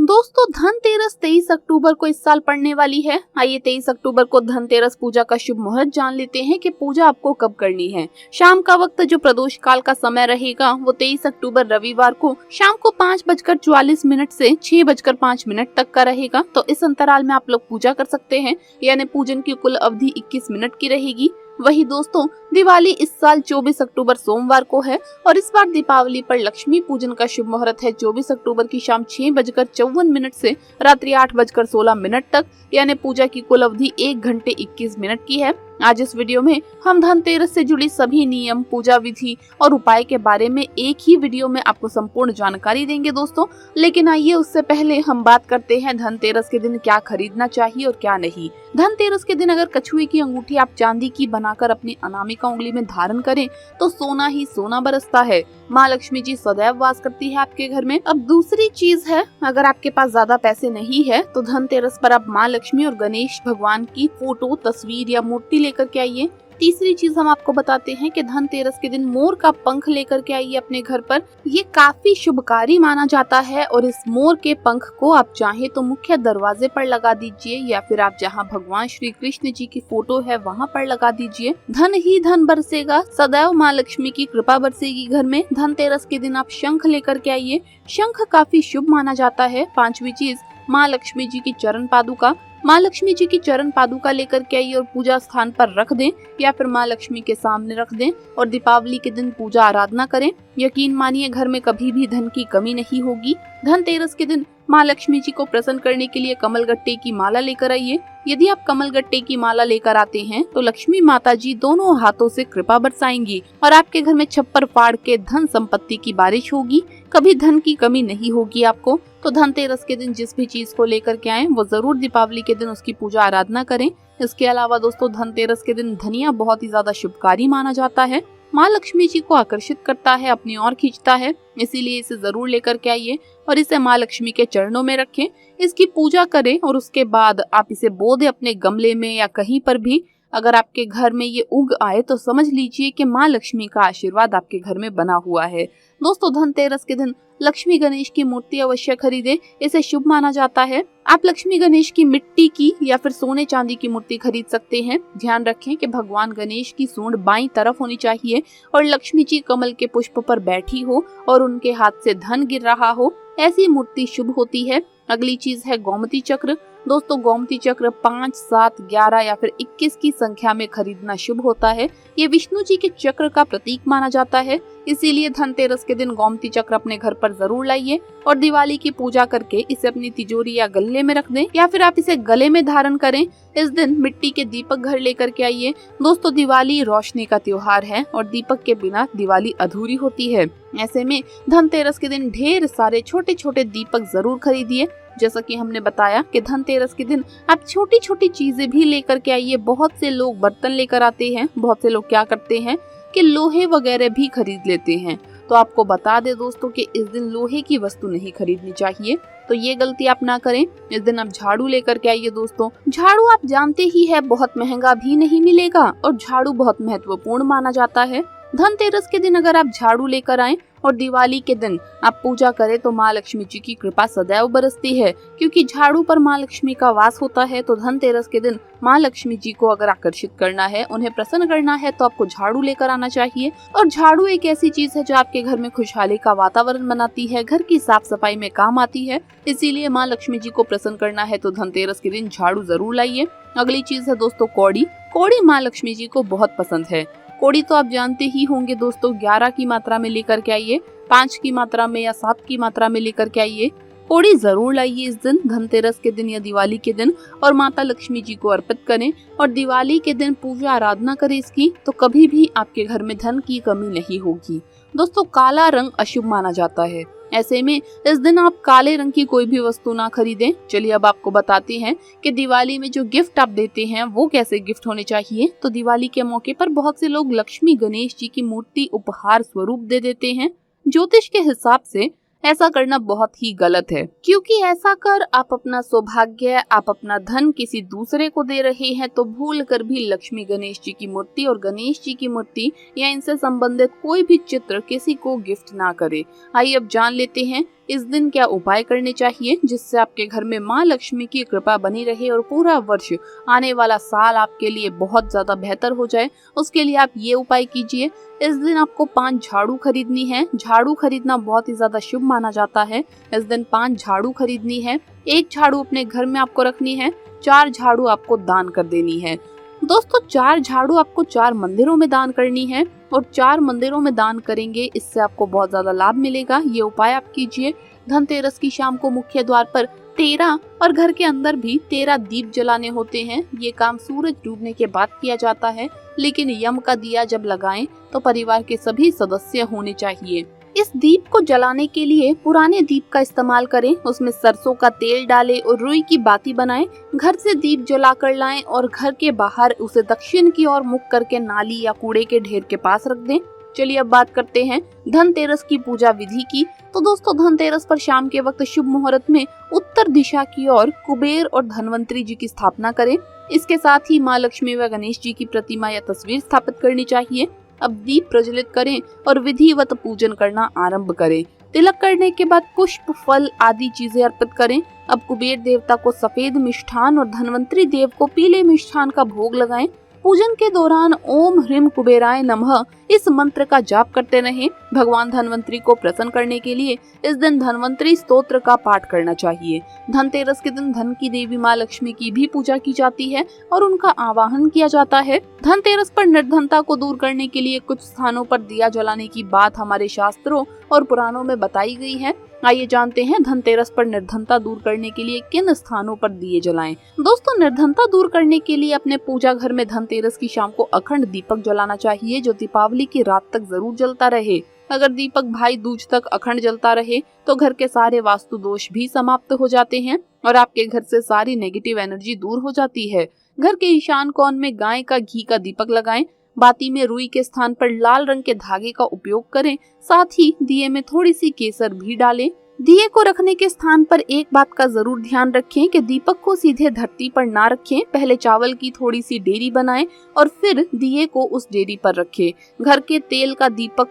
दोस्तों, धनतेरस 23 अक्टूबर को इस साल पड़ने वाली है। आइए 23 अक्टूबर को धनतेरस पूजा का शुभ मुहूर्त जान लेते हैं कि पूजा आपको कब करनी है। शाम का वक्त जो प्रदोष काल का समय रहेगा वो 23 अक्टूबर रविवार को शाम को 5:44 से 6:05 तक का रहेगा। तो इस अंतराल में आप लोग पूजा कर सकते हैं, यानी पूजन की कुल अवधि 21 मिनट की रहेगी। वही दोस्तों, दिवाली इस साल 24 अक्टूबर सोमवार को है और इस बार दीपावली पर लक्ष्मी पूजन का शुभ मुहूर्त है 24 अक्टूबर की शाम 6:54 से रात्रि 8:16 तक, यानी पूजा की कुल अवधि 1 घंटे 21 मिनट की है। आज इस वीडियो में हम धनतेरस से जुड़ी सभी नियम, पूजा विधि और उपाय के बारे में एक ही वीडियो में आपको संपूर्ण जानकारी देंगे दोस्तों। लेकिन आइए उससे पहले हम बात करते हैं धनतेरस के दिन क्या खरीदना चाहिए और क्या नहीं। धनतेरस के दिन अगर कछुए की अंगूठी आप चांदी की बनाकर अपनी अनामिका उंगली में धारण करें तो सोना ही सोना बरसता है। माँ लक्ष्मी जी सदैव वास करती है आपके घर में। अब दूसरी चीज है, अगर आपके पास ज्यादा पैसे नहीं है तो धनतेरस पर आप माँ लक्ष्मी और गणेश भगवान की फोटो, तस्वीर या मूर्ति लेकर के आइए। तीसरी चीज हम आपको बताते हैं कि धनतेरस के दिन मोर का पंख लेकर के आइए अपने घर पर। ये काफी शुभकारी माना जाता है और इस मोर के पंख को आप चाहे तो मुख्य दरवाजे पर लगा दीजिए या फिर आप जहां भगवान श्री कृष्ण जी की फोटो है वहां पर लगा दीजिए। धन ही धन बरसेगा, सदैव माँ लक्ष्मी की कृपा बरसेगी घर में। धनतेरस के दिन आप शंख लेकर के आइए। शंख काफी शुभ माना जाता है। पांचवी चीज, माँ लक्ष्मी जी की चरण पादुका। माँ लक्ष्मी जी की चरण पादुका लेकर के आइए और पूजा स्थान पर रख दें या फिर माँ लक्ष्मी के सामने रख दें और दीपावली के दिन पूजा आराधना करें। यकीन मानिए घर में कभी भी धन की कमी नहीं होगी। धनतेरस के दिन माँ लक्ष्मी जी को प्रसन्न करने के लिए कमलगट्टे की माला लेकर आइए। यदि आप कमलगट्टे की माला लेकर आते हैं तो लक्ष्मी माता जी दोनों हाथों से कृपा बरसाएंगी और आपके घर में छप्पर फाड़ के धन संपत्ति की बारिश होगी। कभी धन की कमी नहीं होगी आपको। तो धनतेरस के दिन जिस भी चीज को लेकर के आए वो जरूर दीपावली के दिन उसकी पूजा आराधना करें। इसके अलावा दोस्तों, धनतेरस के दिन धनिया बहुत ही ज्यादा शुभकारी माना जाता है। माँ लक्ष्मी जी को आकर्षित करता है, अपनी ओर खींचता है, इसीलिए इसे जरूर लेकर के आइए और इसे माँ लक्ष्मी के चरणों में रखें। इसकी पूजा करें और उसके बाद आप इसे बो दें अपने गमले में या कहीं पर भी। अगर आपके घर में ये उग आए तो समझ लीजिए कि माँ लक्ष्मी का आशीर्वाद आपके घर में बना हुआ है। दोस्तों, धनतेरस के दिन लक्ष्मी गणेश की मूर्ति अवश्य खरीदें, इसे शुभ माना जाता है। आप लक्ष्मी गणेश की मिट्टी की या फिर सोने चांदी की मूर्ति खरीद सकते हैं। ध्यान रखें कि भगवान गणेश की सूंड बाईं तरफ होनी चाहिए और लक्ष्मी जी कमल के पुष्प पर बैठी हो और उनके हाथ से धन गिर रहा हो, ऐसी मूर्ति शुभ होती है। अगली चीज है गोमती चक्र। दोस्तों, गोमती चक्र 5, 7, 11 या फिर 21 की संख्या में खरीदना शुभ होता है। ये विष्णु जी के चक्र का प्रतीक माना जाता है, इसीलिए धनतेरस के दिन गोमती चक्र अपने घर पर जरूर लाइए और दिवाली की पूजा करके इसे अपनी तिजोरी या गले में रख दें या फिर आप इसे गले में धारण करें। इस दिन मिट्टी के दीपक घर लेकर के आइए। दोस्तों, दिवाली रोशनी का त्योहार है और दीपक के बिना दिवाली अधूरी होती है। ऐसे में धनतेरस के दिन ढेर सारे छोटे छोटे दीपक जरूर खरीदिए। जैसा कि हमने बताया कि धनतेरस के दिन आप छोटी छोटी चीजें भी लेकर के आइए। बहुत से लोग बर्तन लेकर आते हैं, बहुत से लोग क्या करते हैं कि लोहे वगैरह भी खरीद लेते हैं। तो आपको बता दे दोस्तों कि इस दिन लोहे की वस्तु नहीं खरीदनी चाहिए, तो ये गलती आप ना करें। इस दिन आप झाड़ू लेकर के आइए। दोस्तों, झाड़ू आप जानते ही है बहुत महंगा भी नहीं मिलेगा और झाड़ू बहुत महत्वपूर्ण माना जाता है। धनतेरस के दिन अगर आप झाड़ू लेकर आए और दिवाली के दिन आप पूजा करें तो माँ लक्ष्मी जी की कृपा सदैव बरसती है, क्योंकि झाड़ू पर माँ लक्ष्मी का वास होता है। तो धनतेरस के दिन माँ लक्ष्मी जी को अगर आकर्षित करना है, उन्हें प्रसन्न करना है, तो आपको झाड़ू लेकर आना चाहिए। और झाड़ू एक ऐसी चीज है जो आपके घर में खुशहाली का वातावरण बनाती है, घर की साफ सफाई में काम आती है। इसीलिए माँ लक्ष्मी जी को प्रसन्न करना है तो धनतेरस के दिन झाड़ू जरूर लाइए। अगली चीज है दोस्तों कौड़ी। कौड़ी माँ लक्ष्मी जी को बहुत पसंद है। कौड़ी तो आप जानते ही होंगे दोस्तों, 11 की मात्रा में लेकर के आइए, 5 की मात्रा में या 7 की मात्रा में लेकर के आइए। कौड़ी जरूर लाइए इस दिन, धनतेरस के दिन या दिवाली के दिन, और माता लक्ष्मी जी को अर्पित करें और दिवाली के दिन पूजा आराधना करें इसकी, तो कभी भी आपके घर में धन की कमी नहीं होगी। दोस्तों, काला रंग अशुभ माना जाता है, ऐसे में इस दिन आप काले रंग की कोई भी वस्तु ना खरीदें। चलिए अब आपको बताते हैं कि दिवाली में जो गिफ्ट आप देते हैं वो कैसे गिफ्ट होने चाहिए। तो दिवाली के मौके पर बहुत से लोग लक्ष्मी गणेश जी की मूर्ति उपहार स्वरूप दे देते हैं। ज्योतिष के हिसाब से ऐसा करना बहुत ही गलत है, क्योंकि ऐसा कर आप अपना सौभाग्य, आप अपना धन किसी दूसरे को दे रहे हैं। तो भूल कर भी लक्ष्मी गणेश जी की मूर्ति और गणेश जी की मूर्ति या इनसे संबंधित कोई भी चित्र किसी को गिफ्ट ना करें। आइए अब जान लेते हैं इस दिन क्या उपाय करने चाहिए जिससे आपके घर में माँ लक्ष्मी की कृपा बनी रहे और पूरा वर्ष, आने वाला साल आपके लिए बहुत ज्यादा बेहतर हो जाए। उसके लिए आप ये उपाय कीजिए। इस दिन आपको 5 झाड़ू खरीदनी है। झाड़ू खरीदना बहुत ही ज्यादा शुभ माना जाता है। इस दिन 5 झाड़ू खरीदनी है। 1 झाड़ू अपने घर में आपको रखनी है, 4 झाड़ू आपको दान कर देनी है। दोस्तों 4 झाड़ू आपको 4 मंदिरों में दान करनी है और 4 मंदिरों में दान करेंगे, इससे आपको बहुत ज्यादा लाभ मिलेगा। ये उपाय आप कीजिए। धनतेरस की शाम को मुख्य द्वार पर 13 और घर के अंदर भी 13 दीप जलाने होते हैं। ये काम सूरज डूबने के बाद किया जाता है, लेकिन यम का दिया जब लगाएं तो परिवार के सभी सदस्य होने चाहिए। इस दीप को जलाने के लिए पुराने दीप का इस्तेमाल करें, उसमें सरसों का तेल डालें और रुई की बाती बनाएं। घर से दीप जला कर लाएं और घर के बाहर उसे दक्षिण की ओर मुख करके नाली या कूड़े के ढेर के पास रख दें। चलिए अब बात करते हैं धनतेरस की पूजा विधि की। तो दोस्तों धनतेरस पर शाम के वक्त शुभ मुहूर्त में उत्तर दिशा की ओर कुबेर और धनवंतरी जी की स्थापना करें। इसके साथ ही माँ लक्ष्मी व गणेश जी की प्रतिमा या तस्वीर स्थापित करनी चाहिए। अब दीप प्रज्वलित करें और विधिवत पूजन करना आरंभ करें। तिलक करने के बाद पुष्प, फल आदि चीजें अर्पित करें। अब कुबेर देवता को सफेद मिष्ठान और धनवंतरी देव को पीले मिष्ठान का भोग लगाएं। पूजन के दौरान ओम ह्रीम कुबेराय नमः इस मंत्र का जाप करते रहें। भगवान धनवंतरी को प्रसन्न करने के लिए इस दिन धनवंतरी स्तोत्र का पाठ करना चाहिए। धनतेरस के दिन धन की देवी माँ लक्ष्मी की भी पूजा की जाती है और उनका आवाहन किया जाता है। धनतेरस पर निर्धनता को दूर करने के लिए कुछ स्थानों पर दिया जलाने की बात हमारे शास्त्रों और पुराणों में बताई गई है। आइए जानते हैं धनतेरस पर निर्धनता दूर करने के लिए किन स्थानों पर दिए जलाएं। दोस्तों निर्धनता दूर करने के लिए अपने पूजा घर में धनतेरस की शाम को अखंड दीपक जलाना चाहिए, जो दीपावली की रात तक जरूर जलता रहे। अगर दीपक भाई दूज तक अखंड जलता रहे तो घर के सारे वास्तु दोष भी समाप्त हो जाते हैं और आपके घर से सारी नेगेटिव एनर्जी दूर हो जाती है। घर के ईशान कोण में गाय का घी का दीपक लगाएं। बाती में रुई के स्थान पर लाल रंग के धागे का उपयोग करें। साथ ही दिए में थोड़ी सी केसर भी डालें। दिए को रखने के स्थान पर एक बात का जरूर ध्यान रखें कि दीपक को सीधे धरती पर ना रखें। पहले चावल की थोड़ी सी डेरी बनाएं और फिर दिए को उस डेरी पर रखें। घर के तेल का दीपक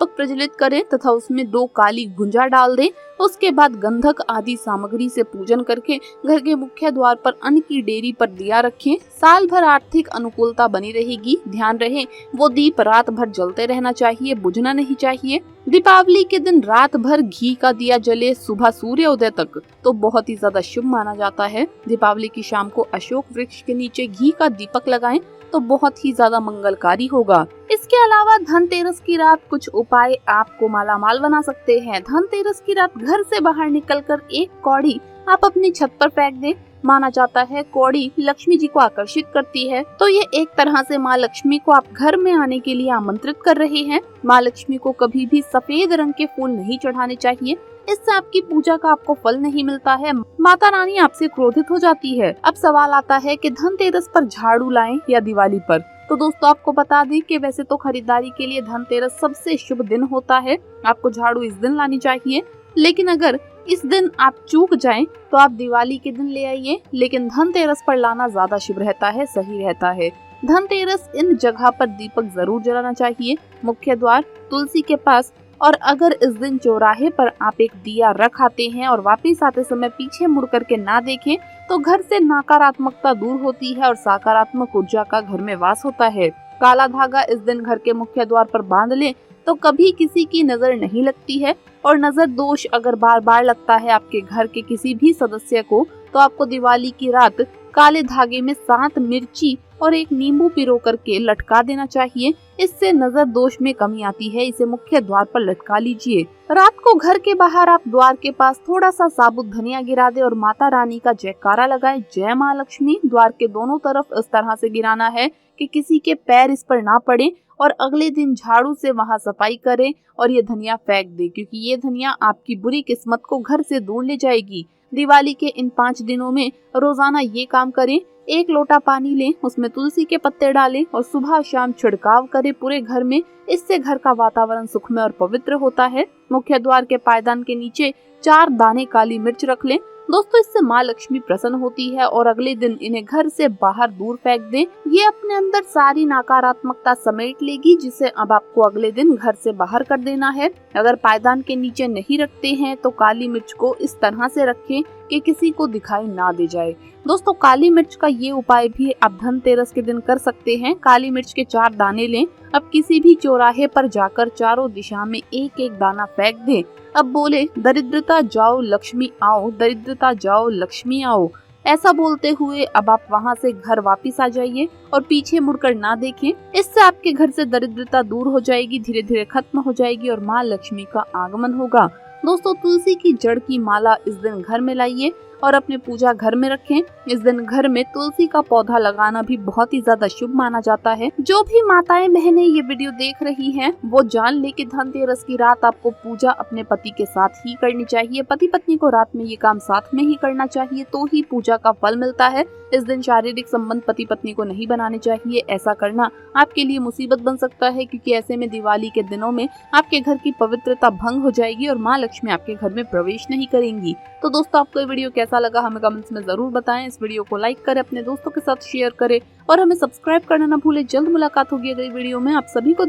प्रज्वलित करें तथा उसमें 2 काली गुंजा डाल दें। उसके बाद गंधक आदि सामग्री से पूजन करके घर के मुख्य द्वार पर अन्न की डेरी पर दिया रखें। साल भर आर्थिक अनुकूलता बनी रहेगी। ध्यान रहे वो दीप रात भर जलते रहना चाहिए, बुझना नहीं चाहिए। दीपावली के दिन रात भर घी का दिया जले सुबह सूर्योदय तक तो बहुत ही ज्यादा शुभ माना जाता है। दीपावली की शाम को अशोक वृक्ष के नीचे घी का दीपक लगाएं तो बहुत ही ज्यादा मंगलकारी होगा। इसके अलावा धनतेरस की रात कुछ उपाय आपको मालामाल बना सकते हैं। धनतेरस की रात घर से बाहर निकलकर 1 कौड़ी आप अपनी छत पर फेंक दें। माना जाता है कौड़ी लक्ष्मी जी को आकर्षित करती है, तो ये एक तरह से माँ लक्ष्मी को आप घर में आने के लिए आमंत्रित कर रहे हैं। माँ लक्ष्मी को कभी भी सफेद रंग के फूल नहीं चढ़ाने चाहिए, इससे आपकी पूजा का आपको फल नहीं मिलता है। माता रानी आपसे क्रोधित हो जाती है। अब सवाल आता है कि धनतेरस पर झाड़ू लाएं या दिवाली पर। तो दोस्तों आपको बता दें कि वैसे तो खरीदारी के लिए धनतेरस सबसे शुभ दिन होता है। आपको झाड़ू इस दिन लानी चाहिए, लेकिन अगर इस दिन आप चूक जाएं तो आप दिवाली के दिन ले आइए, लेकिन धनतेरस पर लाना ज्यादा शुभ रहता है, सही रहता है। धनतेरस इन जगह पर दीपक जरूर जलाना चाहिए, मुख्य द्वार, तुलसी के पास। और अगर इस दिन चौराहे पर आप एक दिया रख आते हैं और वापस आते समय पीछे मुड़ करके ना देखें तो घर से नकारात्मकता दूर होती है और सकारात्मक ऊर्जा का घर में वास होता है। काला धागा इस दिन घर के मुख्य द्वार पर बांध लें तो कभी किसी की नजर नहीं लगती है। और नजर दोष अगर बार बार लगता है आपके घर के किसी भी सदस्य को, तो आपको दिवाली की रात काले धागे में 7 मिर्ची और 1 नींबू पिरो करके लटका देना चाहिए। इससे नजर दोष में कमी आती है। इसे मुख्य द्वार पर लटका लीजिए। रात को घर के बाहर आप द्वार के पास थोड़ा सा साबुत धनिया गिरा दे और माता रानी का जयकारा लगाए, जय माँ लक्ष्मी। द्वार के दोनों तरफ इस तरह से गिराना है कि किसी के पैर इस पर ना पड़े और अगले दिन झाड़ू से वहां सफाई करें और ये धनिया फेंक दे, क्योंकि ये धनिया आपकी बुरी किस्मत को घर से दूर ले जाएगी। दिवाली के इन 5 दिनों में रोजाना ये काम करें। 1 लोटा पानी लें, उसमें तुलसी के पत्ते डालें और सुबह शाम छिड़काव करें पूरे घर में। इससे घर का वातावरण सुखमय और पवित्र होता है। मुख्य द्वार के पायदान के नीचे 4 दाने काली मिर्च रख लें। दोस्तों, इससे माँ लक्ष्मी प्रसन्न होती है और अगले दिन इन्हें घर से बाहर दूर फेंक दें। ये अपने अंदर सारी नकारात्मकता समेट लेगी, जिसे अब आपको अगले दिन घर से बाहर कर देना है। अगर पायदान के नीचे नहीं रखते हैं तो काली मिर्च को इस तरह से रखें कि किसी को दिखाई ना दे जाए। दोस्तों, काली मिर्च का ये उपाय भी आप धनतेरस के दिन कर सकते हैं। काली मिर्च के 4 दाने लें। अब किसी भी चौराहे पर जाकर चारों दिशा में एक एक दाना फेंक दें। अब बोले, दरिद्रता जाओ लक्ष्मी आओ, दरिद्रता जाओ लक्ष्मी आओ। ऐसा बोलते हुए अब आप वहां से घर वापस आ जाइए और पीछे मुड़कर ना देखें। इससे आपके घर से दरिद्रता दूर हो जाएगी, धीरे धीरे खत्म हो जाएगी और माँ लक्ष्मी का आगमन होगा। दोस्तों, तुलसी की जड़ की माला इस दिन घर में लाइए और अपने पूजा घर में रखें। इस दिन घर में तुलसी का पौधा लगाना भी बहुत ही ज्यादा शुभ माना जाता है। जो भी माताएं बहनें ये वीडियो देख रही हैं, वो जान ले कि धनतेरस की रात आपको पूजा अपने पति के साथ ही करनी चाहिए। पति पत्नी को रात में ये काम साथ में ही करना चाहिए, तो ही पूजा का फल मिलता है। इस दिन शारीरिक संबंध पति पत्नी को नहीं बनाने चाहिए। ऐसा करना आपके लिए मुसीबत बन सकता है, क्योंकि ऐसे में दिवाली के दिनों में आपके घर की पवित्रता भंग हो जाएगी और माँ लक्ष्मी आपके घर में प्रवेश नहीं करेंगी। तो दोस्तों, आपको ये वीडियो कैसा लगा हमें कमेंट्स में जरूर बताएं। इस वीडियो को लाइक करें, अपने दोस्तों के साथ शेयर करें और हमें सब्सक्राइब करना ना भूलें। जल्द मुलाकात होगी अगली वीडियो में। आप सभी को